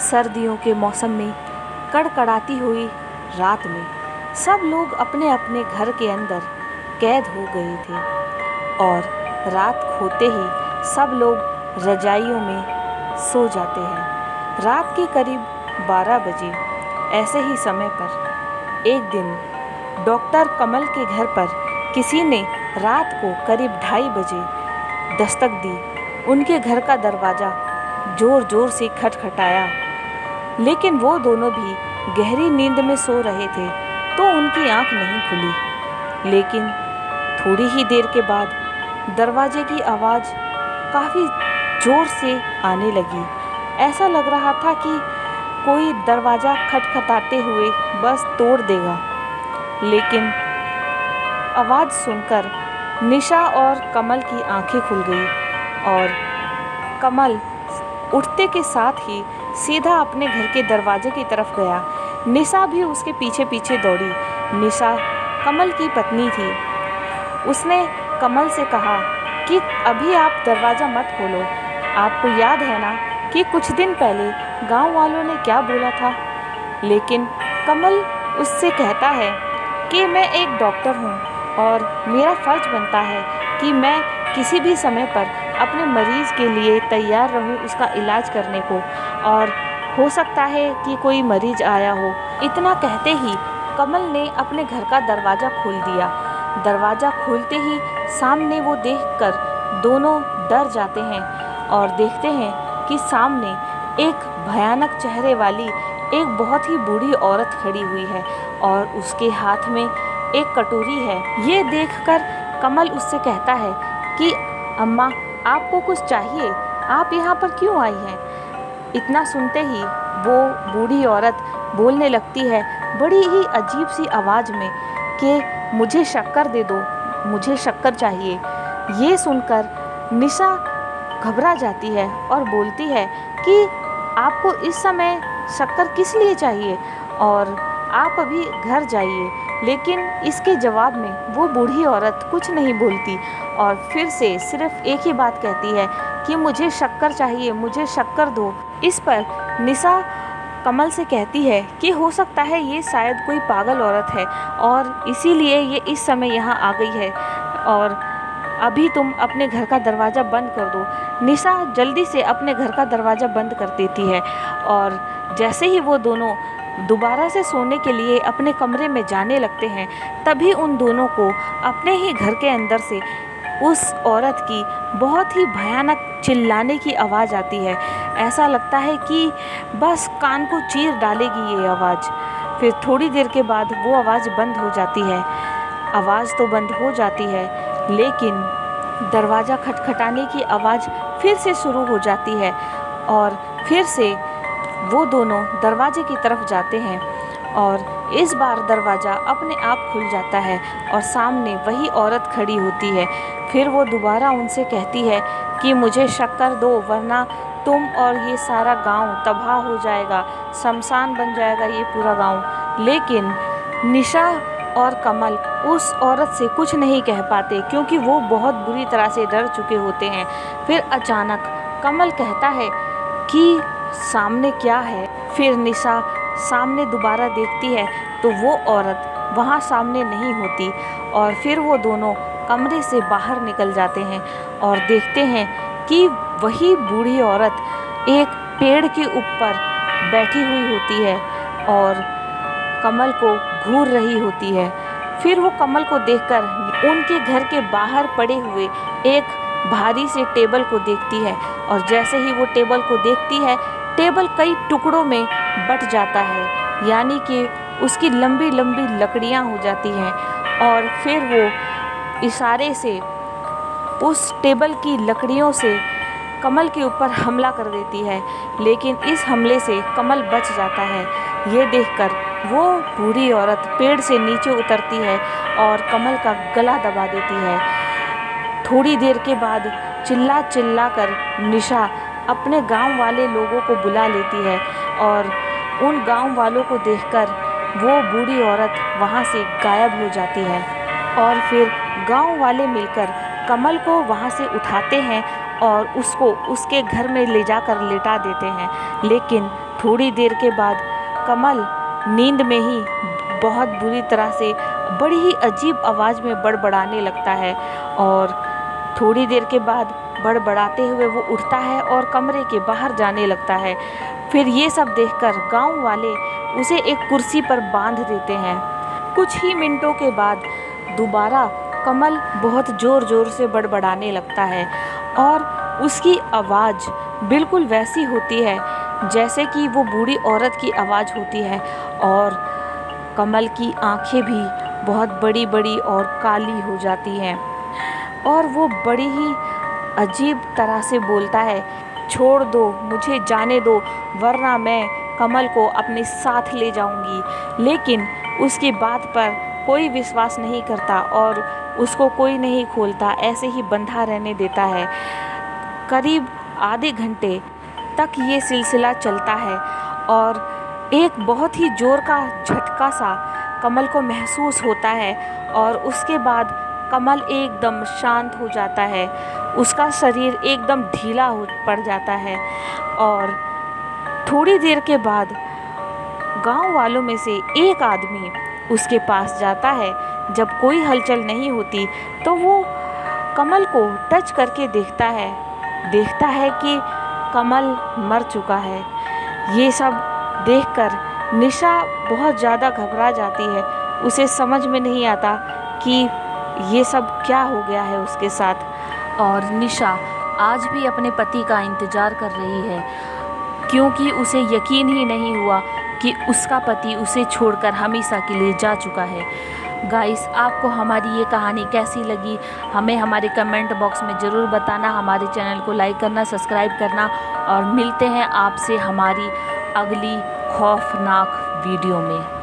सर्दियों के मौसम में कड़कड़ाती हुई रात में सब लोग अपने अपने घर के अंदर कैद हो गए थे और रात होते ही सब लोग रजाइयों में सो जाते हैं। रात के करीब 12 बजे ऐसे ही समय पर एक दिन डॉक्टर कमल के घर पर किसी ने रात को करीब 2:30 बजे दस्तक दी। उनके घर का दरवाज़ा ज़ोर ज़ोर से खटखटाया, लेकिन वो दोनों भी गहरी नींद में सो रहे थे तो उनकी आंख नहीं खुली। लेकिन थोड़ी ही देर के बाद दरवाजे की आवाज़ काफ़ी ज़ोर से आने लगी। ऐसा लग रहा था कि कोई दरवाज़ा खटखटाते हुए बस तोड़ देगा। लेकिन आवाज़ सुनकर निशा और कमल की आंखें खुल गई और कमल उठते के साथ ही सीधा अपने घर के दरवाजे की तरफ गया। निशा भी उसके पीछे पीछे दौड़ी। निशा कमल की पत्नी थी। उसने कमल से कहा कि अभी आप दरवाज़ा मत खोलो। आपको याद है ना कि कुछ दिन पहले गांव वालों ने क्या बोला था। लेकिन कमल उससे कहता है कि मैं एक डॉक्टर हूँ और मेरा फ़र्ज़ बनता है कि मैं किसी भी समय पर अपने मरीज़ के लिए तैयार रहूँ उसका इलाज करने को, और हो सकता है कि कोई मरीज़ आया हो। इतना कहते ही कमल ने अपने घर का दरवाज़ा खोल दिया। दरवाज़ा खोलते ही सामने वो देखकर दोनों डर जाते हैं और देखते हैं कि सामने एक भयानक चेहरे वाली एक बहुत ही बूढ़ी औरत खड़ी हुई है और उसके हाथ में एक कटोरी है। ये देखकर कमल उससे कहता है कि अम्मा, आपको कुछ चाहिए? आप यहाँ पर क्यों आई हैं? इतना सुनते ही वो बूढ़ी औरत बोलने लगती है बड़ी ही अजीब सी आवाज़ में कि मुझे शक्कर दे दो, मुझे शक्कर चाहिए। ये सुनकर निशा घबरा जाती है और बोलती है कि आपको इस समय शक्कर किस लिए चाहिए और आप अभी घर जाइए। लेकिन इसके जवाब में वो बूढ़ी औरत कुछ नहीं बोलती और फिर से सिर्फ एक ही बात कहती है कि मुझे शक्कर चाहिए, मुझे शक्कर दो। इस पर निशा कमल से कहती है कि हो सकता है ये शायद कोई पागल औरत है और इसीलिए ये इस समय यहाँ आ गई है और अभी तुम अपने घर का दरवाज़ा बंद कर दो। निशा जल्दी से अपने घर का दरवाज़ा बंद कर देती है और जैसे ही वो दोनों दोबारा से सोने के लिए अपने कमरे में जाने लगते हैं, तभी उन दोनों को अपने ही घर के अंदर से उस औरत की बहुत ही भयानक चिल्लाने की आवाज़ आती है। ऐसा लगता है कि बस कान को चीर डालेगी ये आवाज़। फिर थोड़ी देर के बाद वो आवाज़ बंद हो जाती है। आवाज़ तो बंद हो जाती है, लेकिन दरवाज़ा खटखटाने की आवाज़ फिर से शुरू हो जाती है और फिर से वो दोनों दरवाजे की तरफ जाते हैं और इस बार दरवाज़ा अपने आप खुल जाता है और सामने वही औरत खड़ी होती है। फिर वो दोबारा उनसे कहती है कि मुझे शक्कर दो, वरना तुम और ये सारा गांव तबाह हो जाएगा, शमशान बन जाएगा ये पूरा गांव। लेकिन निशा और कमल उस औरत से कुछ नहीं कह पाते क्योंकि वो बहुत बुरी तरह से डर चुके होते हैं। फिर अचानक कमल कहता है कि सामने क्या है। फिर निशा सामने दोबारा देखती है तो वो औरत वहाँ सामने नहीं होती और फिर वो दोनों कमरे से बाहर निकल जाते हैं और देखते हैं कि वही बूढ़ी औरत एक पेड़ के ऊपर बैठी हुई होती है और कमल को घूर रही होती है। फिर वो कमल को देखकर उनके घर के बाहर पड़े हुए एक भारी से टेबल को देखती है और जैसे ही वो टेबल को देखती है, टेबल कई टुकड़ों में बट जाता है, यानी कि उसकी लंबी लंबी लकड़ियां हो जाती हैं और फिर वो इशारे से उस टेबल की लकड़ियों से कमल के ऊपर हमला कर देती है। लेकिन इस हमले से कमल बच जाता है। ये देखकर वो बूढ़ी औरत पेड़ से नीचे उतरती है और कमल का गला दबा देती है। थोड़ी देर के बाद चिल्ला चिल्ला कर निशा अपने गांव वाले लोगों को बुला लेती है और उन गांव वालों को देखकर वो बूढ़ी औरत वहां से गायब हो जाती है और फिर गांव वाले मिलकर कमल को वहां से उठाते हैं और उसको उसके घर में ले जाकर लेटा देते हैं। लेकिन थोड़ी देर के बाद कमल नींद में ही बहुत बुरी तरह से बड़ी ही अजीब आवाज़ में बड़बड़ाने लगता है और थोड़ी देर के बाद बड़बड़ाते हुए वो उठता है और कमरे के बाहर जाने लगता है। फिर ये सब देखकर गांव वाले उसे एक कुर्सी पर बांध देते हैं। कुछ ही मिनटों के बाद दोबारा कमल बहुत ज़ोर ज़ोर से बड़बड़ाने लगता है और उसकी आवाज़ बिल्कुल वैसी होती है जैसे कि वो बूढ़ी औरत की आवाज़ होती है और कमल की आंखें भी बहुत बड़ी बड़ी और काली हो जाती हैं और वो बड़ी ही अजीब तरह से बोलता है, छोड़ दो, मुझे जाने दो, वरना मैं कमल को अपने साथ ले जाऊंगी। लेकिन उसकी बात पर कोई विश्वास नहीं करता और उसको कोई नहीं खोलता, ऐसे ही बंधा रहने देता है। करीब आधे घंटे तक ये सिलसिला चलता है और एक बहुत ही ज़ोर का झटका सा कमल को महसूस होता है और उसके बाद कमल एकदम शांत हो जाता है। उसका शरीर एकदम ढीला हो पड़ जाता है और थोड़ी देर के बाद गांव वालों में से एक आदमी उसके पास जाता है। जब कोई हलचल नहीं होती तो वो कमल को टच करके देखता है कि कमल मर चुका है। ये सब देखकर निशा बहुत ज़्यादा घबरा जाती है। उसे समझ में नहीं आता कि ये सब क्या हो गया है उसके साथ। और निशा आज भी अपने पति का इंतज़ार कर रही है क्योंकि उसे यकीन ही नहीं हुआ कि उसका पति उसे छोड़कर हमेशा के लिए जा चुका है। गाइस, आपको हमारी ये कहानी कैसी लगी हमें हमारे कमेंट बॉक्स में ज़रूर बताना। हमारे चैनल को लाइक करना, सब्सक्राइब करना और मिलते हैं आपसे हमारी अगली खौफनाक वीडियो में।